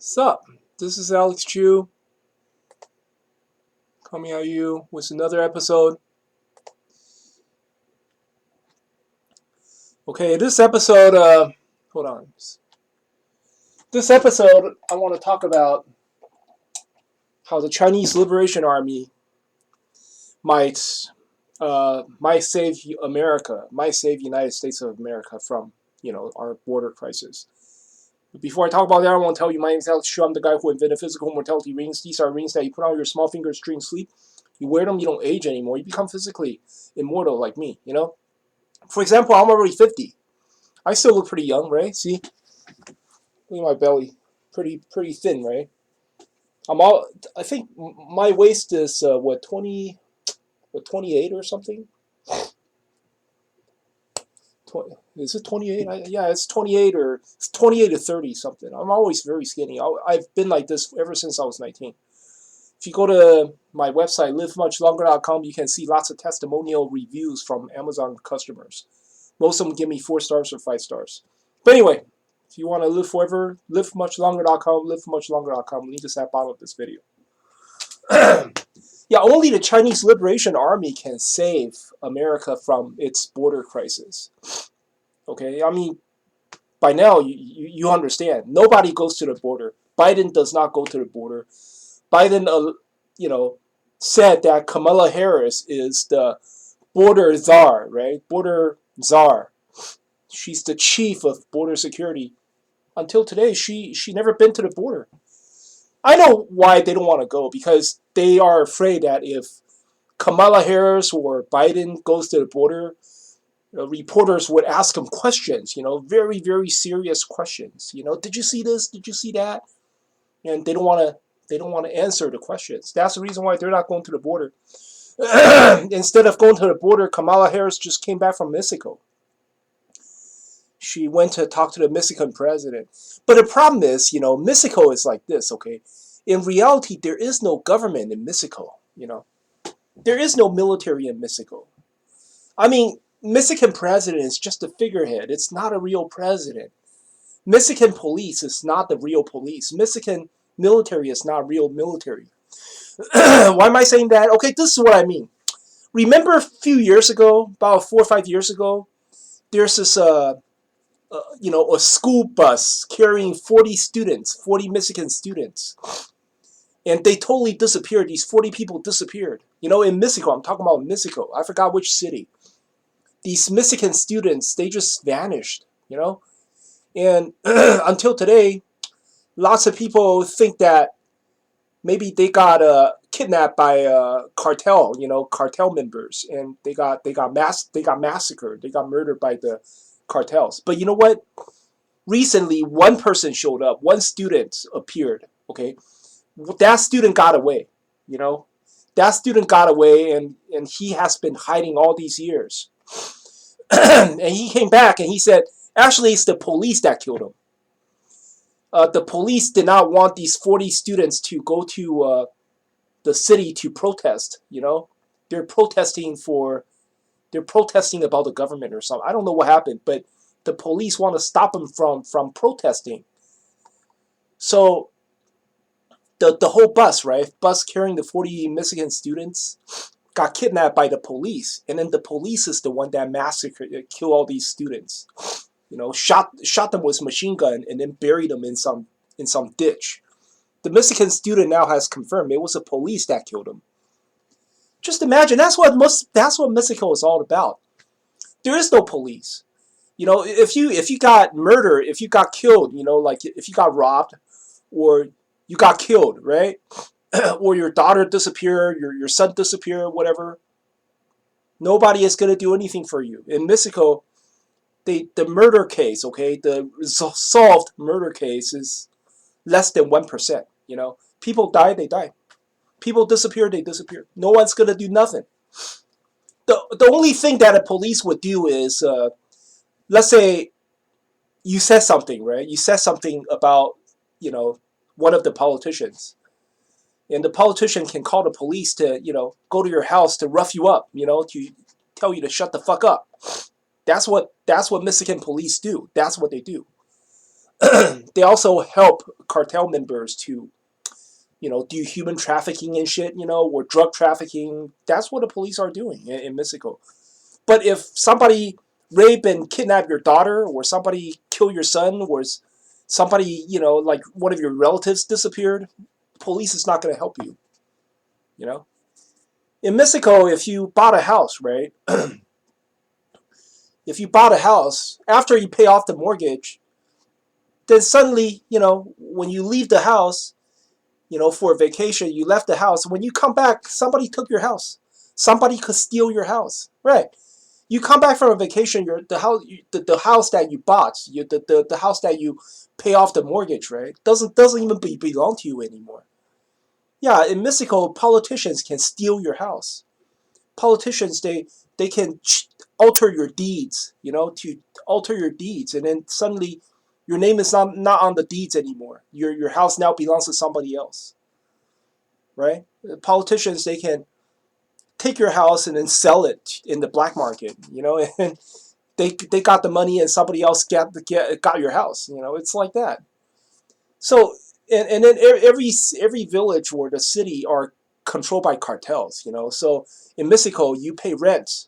Sup? This is Alex Chu coming at you with another episode. Okay, this episode, hold on. This episode, I want to talk about how the Chinese Liberation Army might, might save America, might save United States of America from, our border crisis. But before I talk about that, I want to tell you my name is Alex Chu. I'm the guy who invented physical mortality rings. These are rings that you put on your small fingers during sleep. You wear them, you don't age anymore. You become physically immortal like me, For example, I'm already 50. I still look pretty young, right? See? Look at my belly. Pretty thin, right? I think my waist is, 28 or something? 20, is it 28? Yeah, it's 28 or it's 28 to 30 something. I'm always very skinny. I've been like this ever since I was 19. If you go to my website, livemuchlonger.com, you can see lots of testimonial reviews from Amazon customers. Most of them give me 4 stars or 5 stars. But anyway, if you want to live forever, livemuchlonger.com, livemuchlonger.com. Link is at the bottom of this video. Yeah, only the Chinese Liberation Army can save America from its border crisis. Okay, I mean, by now you understand. Nobody goes to the border. Biden does not go to the border. Biden, said that Kamala Harris is the border czar, right? Border czar. She's the chief of border security. Until today, she never been to the border. I know why they don't want to go, because they are afraid that if Kamala Harris or Biden goes to the border, reporters would ask them questions, very, very serious questions. Did you see this? Did you see that? And they don't want to answer the questions. That's the reason why they're not going to the border. Instead of going to the border, Kamala Harris just came back from Mexico. She went to talk to the Mexican president. But the problem is, Mexico is like this, okay? In reality, there is no government in Mexico, There is no military in Mexico. I mean, Mexican president is just a figurehead. It's not a real president. Mexican police is not the real police. Mexican military is not real military. Why am I saying that? Okay, this is what I mean. Remember a few years ago, about 4 or 5 years ago, there's this, a school bus carrying 40 students, 40 Mexican students. And they totally disappeared. These 40 people disappeared. In Mexico, I'm talking about Mexico. I forgot which city. These Mexican students, they just vanished, And until today, lots of people think that maybe they got kidnapped by cartel, cartel members, and they got massacred, they got murdered by the cartels. But you know what? Recently, one person showed up, one student appeared. Okay, that student got away. That student got away, and he has been hiding all these years. And he came back and he said, actually, it's the police that killed him. The police did not want these 40 students to go to the city to protest. They're protesting about the government or something. I don't know what happened, but the police want to stop them from protesting. So the whole bus, right? Bus carrying the 40 Mexican students got kidnapped by the police, and then the police is the one that massacred, killed all these students. Shot them with machine gun and then buried them in some ditch. The Mexican student now has confirmed it was the police that killed him. Just imagine, that's what Mexico is all about. There is no police. If you got murdered, if you got killed, like if you got robbed, or you got killed, right? Or your daughter disappeared, your son disappeared, whatever. Nobody is gonna do anything for you. In Mexico, the murder case, okay, the solved murder case is less than 1%. People die, they die. People disappear, they disappear. No one's gonna do nothing. The only thing that a police would do is, let's say you said something, right? You said something about, one of the politicians. And the politician can call the police to, go to your house to rough you up, to tell you to shut the fuck up. That's what Mexican police do. That's what they do. They also help cartel members to, do human trafficking and shit, or drug trafficking. That's what the police are doing in Mexico. But if somebody rape and kidnap your daughter, or somebody kill your son, or somebody, like one of your relatives disappeared, police is not going to help you. You know, in Mexico, if you bought a house, right? If you bought a house after you pay off the mortgage, then suddenly, when you leave the house, for a vacation, you left the house. When you come back, somebody took your house. Somebody could steal your house, right? You come back from a vacation, the house that you bought, the house that you pay off the mortgage, right? Doesn't even belong to you anymore. Yeah, in Mexico, politicians can steal your house. Politicians, they can alter your deeds, to alter your deeds, and then suddenly your name is not on the deeds anymore. Your house now belongs to somebody else, right? Politicians, they can take your house and then sell it in the black market, and they got the money and somebody else got your house. It's like that. So and then every village or the city are controlled by cartels. So in Mexico, you pay rent.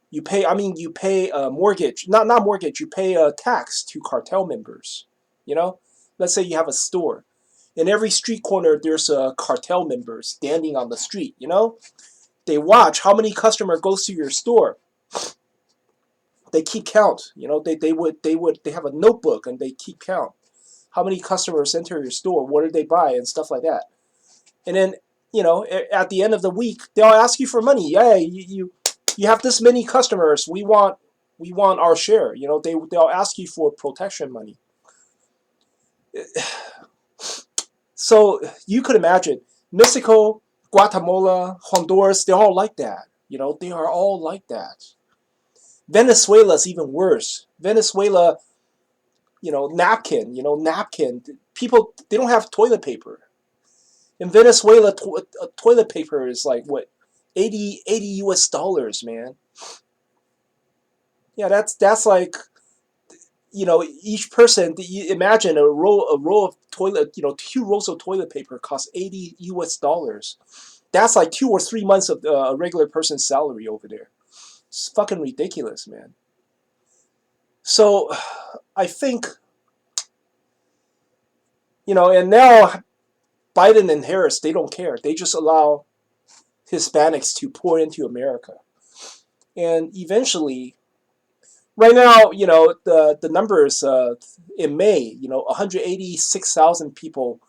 You pay a mortgage, not mortgage. You pay a tax to cartel members. You know, let's say you have a store. In every street corner, there's a cartel member standing on the street. They watch how many customer goes to your store. They keep count. They have a notebook and they keep count how many customers enter your store, what did they buy, and stuff like that. And then at the end of the week, they'll ask you for money. Yeah, you have this many customers. We want our share. They'll ask you for protection money. So you could imagine Mexico, Guatemala, Honduras. They're all like that. They are all like that. Venezuela's even worse. Venezuela, napkin. People, they don't have toilet paper. In Venezuela, toilet paper is like what, 80 US dollars, man. Yeah, that's like, each person. Imagine a roll of toilet, 2 rolls of toilet paper costs 80 US dollars. That's like 2 or 3 months of a regular person's salary over there. It's fucking ridiculous, man. So I think, and now Biden and Harris, they don't care. They just allow Hispanics to pour into America. And eventually, right now, the numbers in May, 186,000 people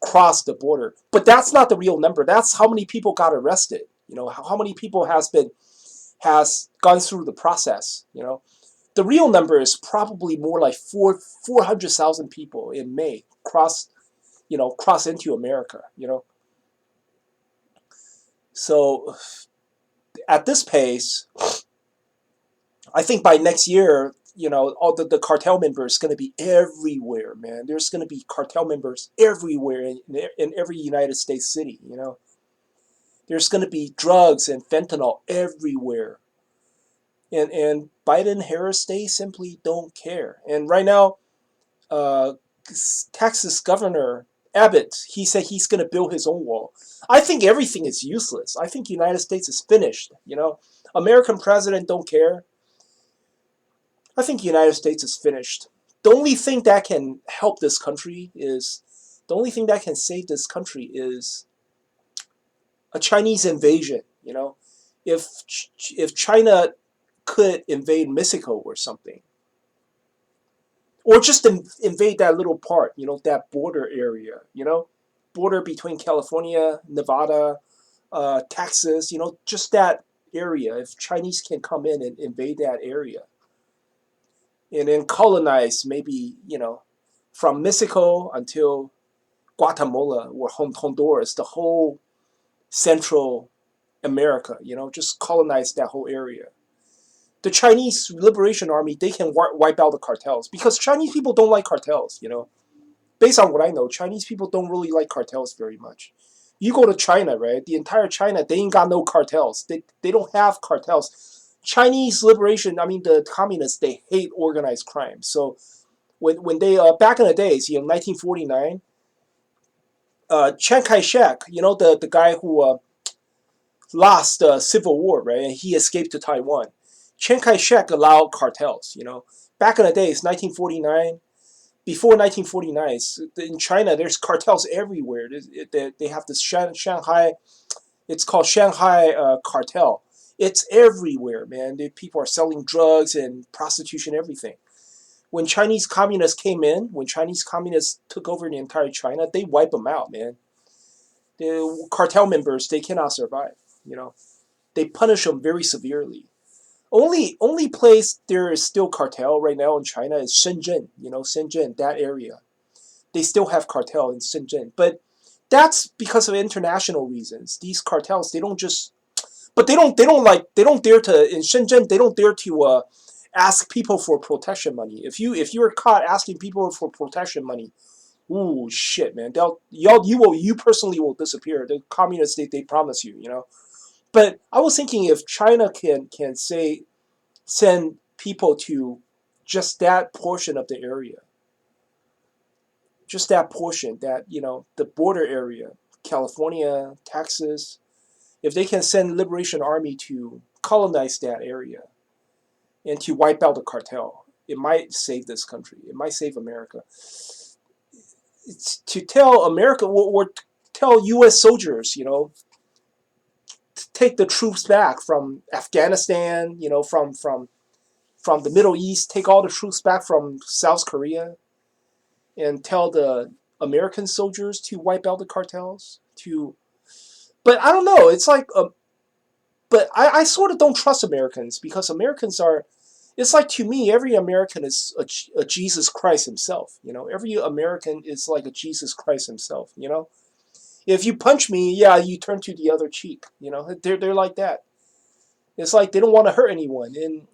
crossed the border. But that's not the real number. That's how many people got arrested. How many people has gone through the process. The real number is probably more like 400,000 people in May cross into America. So at this pace, I think by next year, all the cartel members going to be everywhere, man. There's going to be cartel members everywhere in every United States city. There's going to be drugs and fentanyl everywhere. And Biden, Harris, they simply don't care. And right now, uh, Texas Governor Abbott, he said he's going to build his own wall. I think everything is useless. I think the United States is finished. American president don't care. I think the United States is finished. The only thing that can help this country is, the only thing that can save this country is a Chinese invasion. If if China could invade Mexico or something, or just invade that little part, that border area, border between California, Nevada, Texas, just that area. If Chinese can come in and invade that area, and then colonize maybe, from Mexico until Guatemala or Honduras, the whole Central America, just colonize that whole area. The Chinese Liberation Army, they can wipe out the cartels because Chinese people don't like cartels. Based on what I know, Chinese people don't really like cartels very much. You go to China, right? The entire China, they ain't got no cartels. They don't have cartels. Chinese liberation, I mean the communists, they hate organized crime. So When they back in the days, 1949, Chiang Kai-shek, the guy who lost the Civil War, right, and he escaped to Taiwan. Chiang Kai-shek allowed cartels. Back in the days, 1949. Before 1949, in China, there's cartels everywhere. They have this Shanghai. It's called Shanghai cartel. It's everywhere, man. People are selling drugs and prostitution, everything. When Chinese communists came in, when Chinese communists took over the entire China, they wipe them out, man. The cartel members, they cannot survive. You know, they punish them very severely. Only place there is still cartel right now in China is Shenzhen. Shenzhen, that area. They still have cartel in Shenzhen, but that's because of international reasons. These cartels, they don't just, but they don't dare to in Shenzhen. They don't dare to ask people for protection money. If you are caught asking people for protection money, ooh shit, man, you personally will disappear. The communists, they promise you. But I was thinking if China can say send people to just that portion of the area, just that portion, that the border area, California, Texas, if they can send Liberation Army to colonize that area and to wipe out the cartel, it might save this country. It might save America. It's to tell America or tell U.S. soldiers, to take the troops back from Afghanistan, from the Middle East, take all the troops back from South Korea, and tell the American soldiers to wipe out the cartels. But I don't know. It's like, but I sort of don't trust Americans because Americans are. It's like to me, every American is a Jesus Christ himself. Every American is like a Jesus Christ himself. If you punch me, yeah, you turn to the other cheek. They're like that. It's like they don't want to hurt anyone, and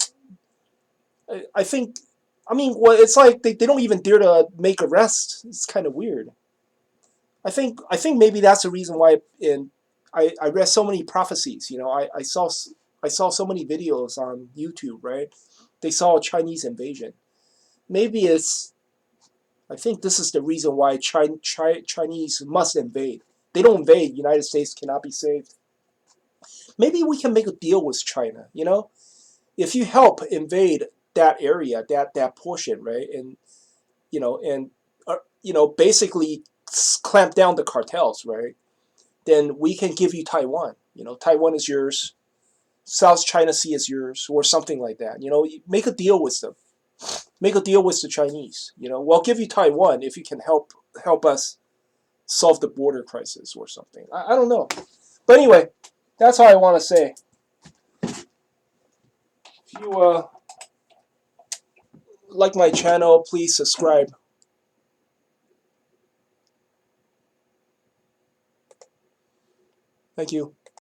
I think, I mean, well, it's like they don't even dare to make arrests. It's kind of weird. I think maybe that's the reason why. I read so many prophecies. I saw so many videos on YouTube. Right, they saw a Chinese invasion. Maybe it's. I think this is the reason why Chinese must invade. They don't invade, United States cannot be saved. Maybe we can make a deal with China. If you help invade that area, that portion, right, and basically clamp down the cartels, right? Then we can give you Taiwan. Taiwan is yours. South China Sea is yours, or something like that. Make a deal with them. Make a deal with the Chinese. We'll give you Taiwan if you can help us solve the border crisis or something. I don't know. But anyway, that's all I want to say. If you like my channel, please subscribe. Thank you.